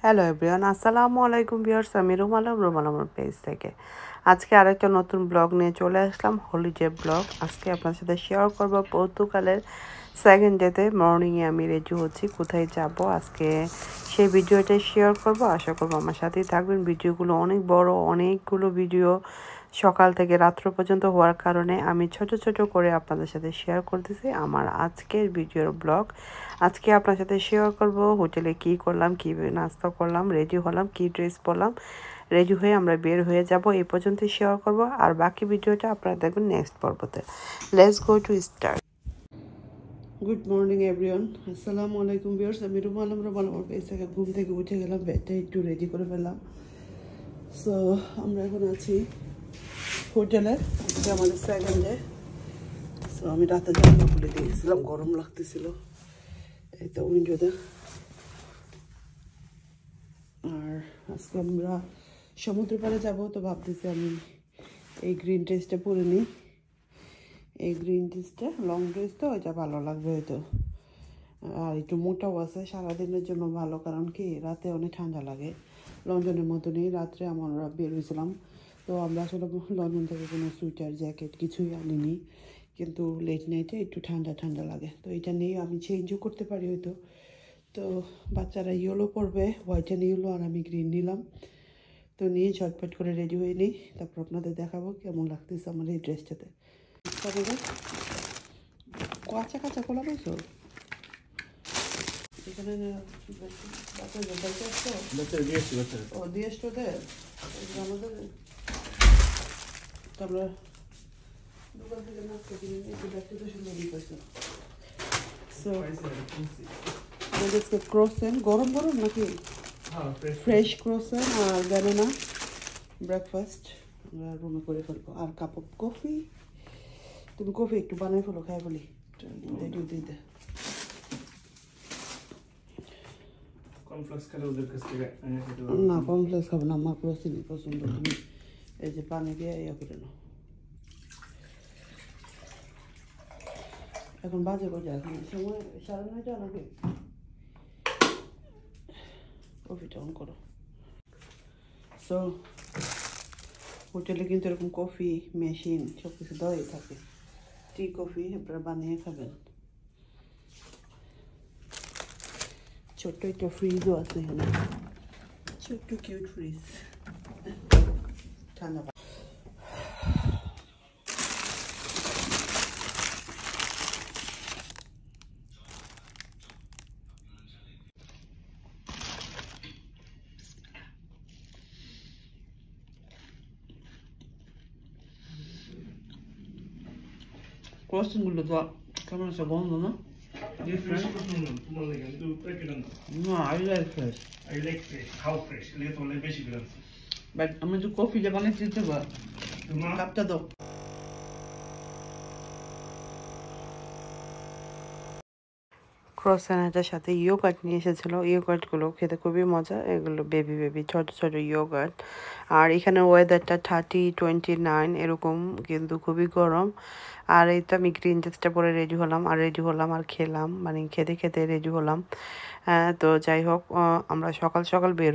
Hello everyone, আসসালামু আলাইকুম viewers. আমি রুমাল আমার পেজ থেকে আজকে আরেকটা নতুন ব্লগ নিয়ে চলে আসলাম, হলিডে ব্লগ। আজকে আপনার সাথে শেয়ার করব পর্তুগালের সেকেন্ড ডেতে মর্নিংয়ে আমি রেডি হচ্ছি, কোথায় যাব আজকে সেই ভিডিওটাই শেয়ার করব। আশা করব আমার সাথেই থাকবেন। ভিডিওগুলো অনেক বড়, অনেকগুলো ভিডিও সকাল থেকে রাত্র পর্যন্ত হওয়ার কারণে আমি ছোট ছোট করে আপনাদের সাথে শেয়ার করতেছি আমার আজকের ভিডিওর ব্লগ। আজকে আপনার সাথে শেয়ার করব হোটেলে কি করলাম, কি নাস্তা করলাম, রেডি হলাম, কি ড্রেস পরলাম, রেডি হয়ে আমরা বের হয়ে যাব। এই পর্যন্তই শেয়ার করব, আর বাকি ভিডিওটা আপনারা দেখবেন নেক্সট পর্বতে। Let's go to start. Good morning everyone, আসসালামু আলাইকুম ভিউয়ার্স। আমি রুমাল আমার পেজ থেকে ঘুম থেকে উঠে গেলাম, ব্যাগটা একটু রেডি করে ফেললাম। সো আমরা এখন আছি হোটেলে, এটা আমাদের সেকেন্ডে। সো আমি রাতে জানলা খুলে দিয়েছিলাম, গরম লাগতেছিল, এই তো উইন্ডোতে। আর আজকে আমরা সমুদ্র পাড়ে যাবো, তো ভাবতেছি আমি এই গ্রিন ড্রেসটা পরে নিই। এই গ্রিন ড্রেসটা লং ড্রেস, তো এটা ভালো লাগবে হয়তো, আর একটু মোটাও আছে, সারাদিনের জন্য ভালো। কারণ কি রাতে অনেক ঠান্ডা লাগে, লন্ডনের মতনই রাত্রে আমরা বের হয়েছিলাম। তো আমরা আসলে লন্ডন থেকে কোনো সুইটার জ্যাকেট কিছুই আনিনি, কিন্তু লেট নাইটে একটু ঠান্ডা ঠান্ডা লাগে, তো এটা নিয়ে আমি চেঞ্জও করতে পারি হয়তো। তো বাচ্চারা ইয়েলো পরবে, হোয়াইট অ্যান্ড ইয়েলো, আর আমি গ্রিন নিলাম। তো নিয়ে ঝটপট করে রেডি হয়ে নিই, তারপর আপনাদের দেখাবো কেমন লাগতেছে আমার এই ড্রেসটাতে। কাঁচা কাঁচা খোলা পাইছো এখানে? ও দিয়ে আসতো ওদের, আমাদের তারপরে দোকান থেকে নাচতে কিনে একটু দেখতে তো সুন্দর পাইছো। সো ক্রোসেন গরম গরম নাকি ফ্রেশ ক্রোসেন আর ব্যানানা ব্রেকফাস্ট আমরা রুমে করে ফেলবো, আর কাপ অফ কফি। তুমি কফি একটু বানাই ফেলো, খাই বলি রেডি দিতে। না কর্নফ্লেক্স খাবো না, আমার প্রসিনি পছন্দ। তুমি এই যে পানি দিয়ে ইয়ে করে নাও। এখন বাজে বাজে এখন সময় 9:30 নাকি। কফিটা অন করো। সো হোটেলে কিন্তু এরকম কফি মেশিন সব কিছু দেওয়াই থাকে, টি কফি আপনারা বানিয়ে খাবেন। ছোট্ট একটা ফ্রিজও আছে এখানে, ছোট্ট কিউট ফ্রিজ, ঠান্ডা। ক্রসিংগুলো তো কেমন আছে বন্ধ না? Different? No, I like fresh. I like fresh. How fresh? Let all the basic ones. But আমি তো কফি যে বানিয়ে দিতে পার, কাপটা দাও। ক্রসানেটের সাথে ইয়োগার্ট নিয়ে এসেছিলো, ইয়োগার্টগুলো খেতে খুবই মজা। এগুলো বেবি বেবি ছোট ছোট ইয়োগার্ট। আর এখানে ওয়েদারটা 30-29 এরকম, কিন্তু খুবই গরম। আর এই তো আমি গ্রিন ড্রেসটা পরে রেডি হলাম আর খেলাম, মানে খেতে খেতে রেডি হলাম। তো যাই হোক, আমরা সকাল সকাল বের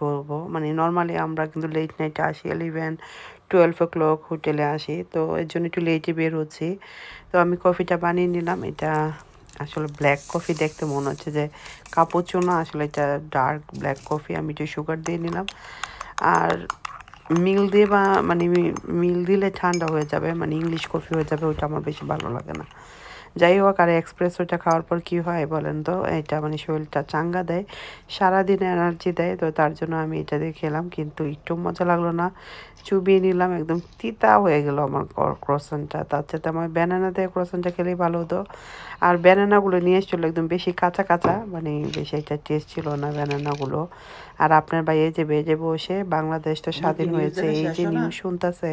করবো। মানে নর্মালি আমরা কিন্তু লেট নাইটে আসি, 11-12 o'clock হোটেলে আসি, তো এর জন্য একটু লেটে বের হচ্ছি। তো আমি কফিটা বানিয়ে নিলাম। এটা আসলে ব্ল্যাক কফি, দেখতে মনে হচ্ছে যে কাপুচিনো, আসলে এটা ডার্ক ব্ল্যাক কফি। আমি একটু সুগার দিয়ে নিলাম, আর মিল দিয়ে মানে মিল দিলে ঠান্ডা হয়ে যাবে, মানে ইংলিশ কফি হয়ে যাবে, ওইটা আমার বেশি ভালো লাগে না। যাই হোক, আর এক্সপ্রেসোটা খাওয়ার পর কী হয় বলেন তো, এটা মানে শরীরটা চাঙ্গা দেয়, সারাদিন এনার্জি দেয়, তো তার জন্য আমি এটা দিয়ে খেলাম। কিন্তু একটু মজা লাগলো না, চুবিয়ে নিলাম, একদম তিতা হয়ে গেল আমার ক্রসেন্টটা। তার সাথে আমার ব্যানানা দিয়ে ক্রসেন্টটা খেলেই ভালো হতো। আর ব্যানানাগুলো নিয়ে এসেছিলো একদম বেশি কাঁচা কাঁচা, মানে বেশি একটা টেস্ট ছিল না ব্যানানাগুলো। আর আপনার ভাই এই যে বেজে বসে, বাংলাদেশ তো স্বাধীন হয়েছে, এই যে নিউজ শুনতেছে,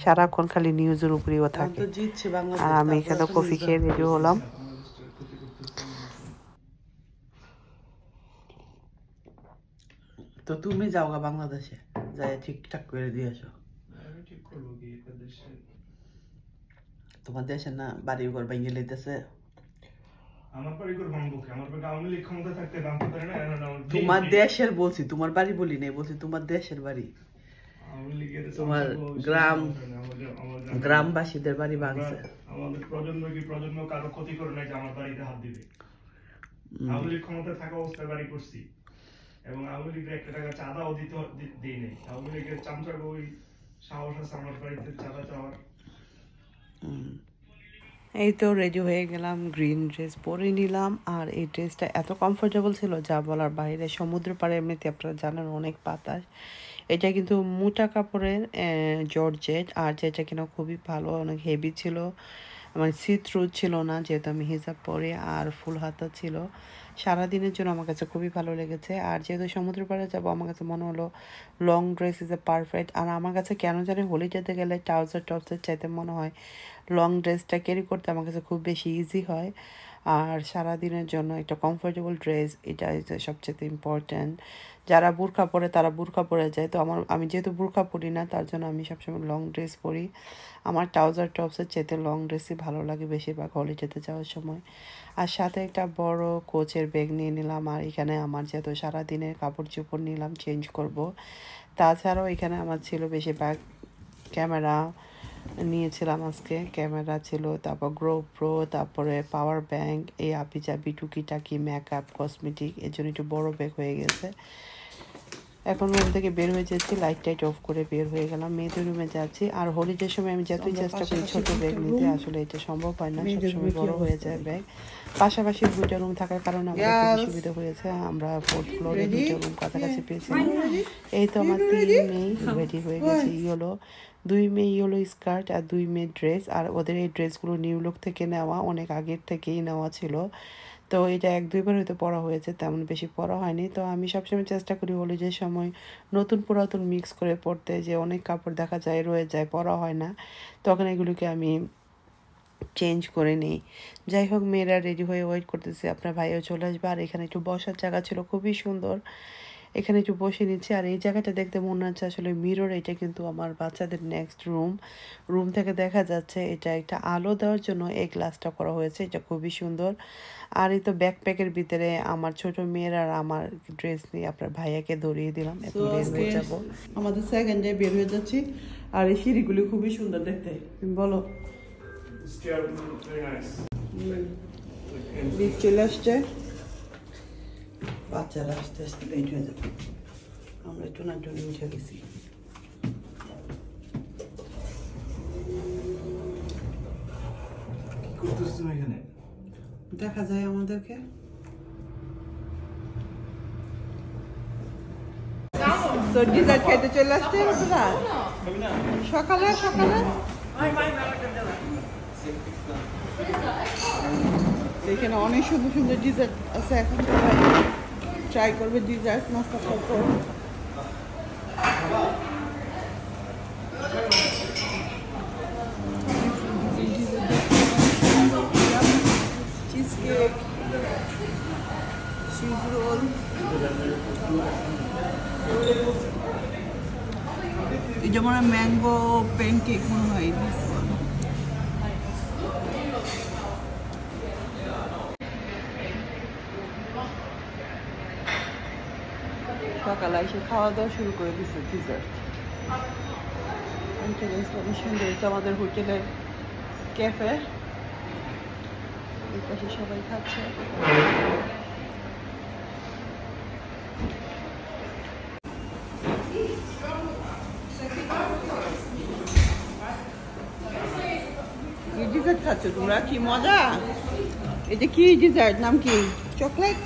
সারাক্ষণ খালি নিউজের উপরেও থাকে। আর আমি এখানে কফি খেয়ে রেডি হলাম। তো তুমি যাও গা বাংলাদেশে, যাই ঠিকঠাক করে দিয়ে আসো। তোমার দেশে না বাড়ি ঘর ভেঙে লইতেছে, আমার বাড়ি করে ভাঙবো কি? আমার বাড়ি আওয়ামী লীগ ক্ষমতা থাকতে ভাঙতে পারে না, এখন আমার তোমার BNP দেশের বলছি, তোমার বাড়ি বলি নাই, বলছি তোমার দেশের বাড়ি, আওয়ামী লীগের তোমার সংসদ গ্রাম আমাদের গ্রামবাসীদের বাড়ি ভাঙছে। আমাদের প্রজন্ম কি প্রজন্ম কারো ক্ষতি করে নাই যে আমার বাড়িতে হাত দিবে? আওয়ামী লীগ ক্ষমতা থাকা অবস্থায় বাড়ি করছি, এবং আওয়ামী লীগের 1 টাকা চাঁদাও দিই নেই। আওয়ামী লীগের চামচাগো ওই সাহস আছে আমার বাড়িতে চাঁদা চাওয়ার। এই তো রেডি হয়ে গেলাম, গ্রিন ড্রেস পরে নিলাম। আর এই ড্রেসটা এত কমফোর্টেবল ছিল যা বলার বাইরে। সমুদ্র পাড়ে এমনিতে আপনারা জানেন অনেক বাতাস। এটা কিন্তু মোটা কাপড়ের জর্জেট, আর যেটা কিনা খুবই ভালো, অনেক হেভি ছিল, মানে সি থ্রু ছিল না, যেহেতু আমি হিজাব পরে, আর ফুল হাতা ছিল। সারাদিনের জন্য আমার কাছে খুবই ভালো লেগেছে। আর যেহেতু সমুদ্র পাড়ে যাবো, আমার কাছে মনে হলো long dress is a perfect. আর আমার কাছে কেন জানি হোলি যেতে গেলে ট্রাউজার টপসের চাইতে মনে হয় লং ড্রেসটা ক্যারি করতে আমার কাছে খুব বেশি ইজি হয়। আর সারাদিনের জন্য একটা কমফোর্টেবল ড্রেস, এটা সবচেয়ে ইম্পর্ট্যান্ট। যারা বুরখা পরে তারা বুরখা পরে যায়, তো আমি যেহেতু বুরখা পরি না, তার জন্য আমি সবসময় লং ড্রেস পরি। আমার ট্রাউজার টপসের চাইতে লং ড্রেসই ভালো লাগে বেশিরভাগ হলিডেতে যাওয়ার সময়। আর সাথে একটা বড় কোচের ব্যাগ নিয়ে নিলাম। আর এখানে আমার যেহেতু সারাদিনের কাপড় চোপড় নিলাম চেঞ্জ করব। তাছাড়াও এখানে আমার ছিল বেশিরভাগ ক্যামেরা নিয়েছিলাম আজকে। ক্যামেরা ছিল, তারপর GoPro, তারপরে পাওয়ার ব্যাংক, এই আপিচাপি টুকিটাকি মেকআপ কসমেটিক, এর জন্য একটু বড় ব্যাগ হয়ে গেছে। এখন রুম থেকে বের হয়ে যাচ্ছি, লাইট টাইট অফ করে বের হয়ে গেলাম, মেয়েদের রুমে যাচ্ছি। আর হোলিডের সময় আমি যতই চেষ্টা করি ছোট ব্যাগ নিতে, আসলে এটা সম্ভব হয় না, সবসময় বড় হয়ে যায় ব্যাগ। পাশাপাশি 2টা রুম থাকার কারণে আমাদের খুবই সুবিধা হয়েছে, আমরা 4th ফ্লোরে 2টা রুম কাছাকাছি পেয়েছিলাম। এই তো আমার 3 মেয়ে রেডি হয়ে গেছে। ইয়েলো 2 মেয়ে ইয়েলো স্কার্ট আর 2 মেয়ে ড্রেস। আর ওদের এই ড্রেসগুলো নিউ লুক থেকে নেওয়া, অনেক আগের থেকেই নেওয়া ছিল। তো এটা 1-2বার হয়তো পরা হয়েছে, তেমন বেশি পরা হয়নি। তো আমি সবসময় চেষ্টা করি হোলিডের সময় নতুন পুরাতন মিক্স করে পরতে, যে অনেক কাপড় দেখা যায় রয়ে যায়, পরা হয় না, তখন এগুলোকে আমি চেঞ্জ করে নিই। যাই হোক, মেয়েরা রেডি হয়ে ওয়েট করতেছে, আপনার ভাইও চলে আসবে। আর এখানে একটু বসার জায়গা ছিল খুবই সুন্দর, এখানে একটু বসে নিচ্ছে। আর এই জায়গাটা দেখতে মনে হচ্ছে আসলে মিরর, এটা কিন্তু আমার বাচ্চাদের নেক্সট রুম থেকে দেখা যাচ্ছে। এটা একটা আলো দেওয়ার জন্য এই গ্লাসটা করা হয়েছে, এটা খুবই সুন্দর। আর এই তো ব্যাকপ্যাকের ভিতরে আমার ছোট মেয়ের আর আমার ড্রেস নিয়ে আপনার ভাইয়াকে ধরিয়ে দিলাম, এখন বের হয়ে যাবো। আমাদের সেকেন্ড ডে বের হয়ে যাচ্ছি। আর এই সিঁড়িগুলি খুবই সুন্দর দেখতে, বলো বীজ চলে আসছে, বাচ্চারা আস্তে আস্তে লেট হয়ে যাবে, আমরা একটু না টুনি উঠে গেছি। কি করতেছ তুমি এখানে? দেখা যায় আমাদেরকে। তো ডিজার্ট খেতে চলে আসছে সকালে সকালে। এখানে অনেক সুন্দর সুন্দর ডিজার্ট আছে, এখন ট্রাই করবে ডিজার্ট নাস্তা করবো। চিজ কেক, চিজ রোল, এটা মনে হয় ম্যাঙ্গো প্যানকেক মনে হয়। সকালে এসে খাওয়া দাওয়া শুরু করে দিচ্ছে ডিজার্ট। অনেক সুন্দর, এটা আমাদের হোটেলের ক্যাফে, এই পাশে সবাই খাচ্ছে। কি ডিজার্ট খাচ্ছ তোমরা? কি মজা! এটা কি ডিজার্ট, নাম কি? Chocolate?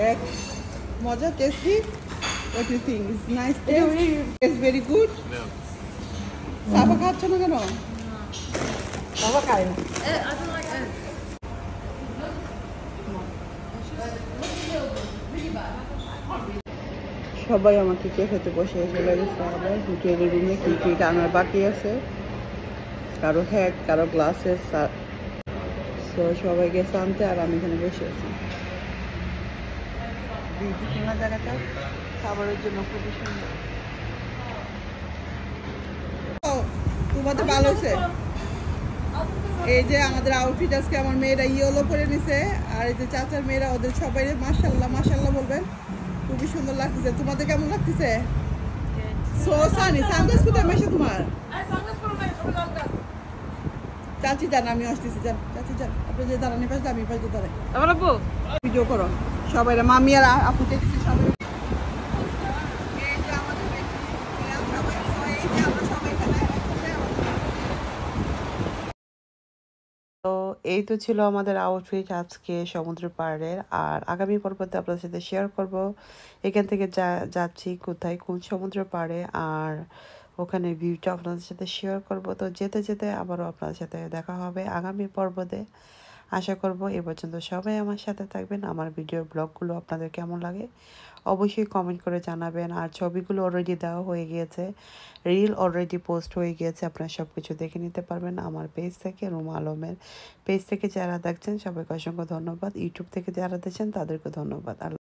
Egg. Moja, tasty? What do you think? It's nice taste? It's very good? Saba খাচ্ছ না কেন? Saba খায় না? I don't like egg. সবাই আমাকে ক্যাফেতে বসে চলে গেছে। আবার হোটেলের রুমে কি কি রান্নার বাকি আছে, কারো হ্যাক, কারো গ্লাসেস, সবাই গেছে আনতে। আর আমি এখানে বসে আছি। বিউটিফুল জায়গাটা, খাবারের জন্য খুবই সুন্দর। তোমাদের ভালো হয়েছে? এই যে আমাদের আউটফিট আজকে আমার মেয়েরা ইয়েলো করে নিছে, আর এই যে চাচার মেয়েরা ওদের সবাই মাশাআল্লাহ মাশাআল্লাহ বলবেন, খুবই সুন্দর লাগতেছে। তোমাদের কেমন লাগতেছে? সো সানি সানগ্লাস কোথায় মেশে তোমার? চাচি যান, আমি আসতেছি, যান চাচি যান, আপনি যে দাঁড়ান পাশে, আমি পাশে দাঁড়াই, আবার আপু ভিডিও করো সবাই, মামি আর আপু দেখছি সবাই। এই যে আমাদের সবাই, এই যে আমরা সবাই এখানে। তো এই তো ছিল আমাদের আউটফিট আজকে সমুদ্র পাড়ের। আর আগামী পর্বতে আপনাদের সাথে শেয়ার করব এখান থেকে যাচ্ছি কোথায়, কোন সমুদ্র পাড়ে, আর ওখানে ভিউটা আপনাদের সাথে শেয়ার করব। তো যেতে যেতে আবারও আপনাদের সাথে দেখা হবে আগামী পর্বতে। আশা করব এ পর্যন্ত সবাই আমার সাথে থাকবেন। আমার ভিডিওর ব্লগগুলো আপনাদের কেমন লাগে অবশ্যই কমেন্ট করে জানাবেন। আর ছবিগুলো অলরেডি দেওয়া হয়ে গিয়েছে, রিল অলরেডি পোস্ট হয়ে গিয়েছে, আপনারা সব কিছু দেখে নিতে পারবেন আমার পেজ থেকে, রুমা আলমের পেজ থেকে। যারা দেখছেন সবাইকে অসংখ্য ধন্যবাদ, ইউটিউব থেকে যারা দেখছেন তাদেরকে ধন্যবাদ।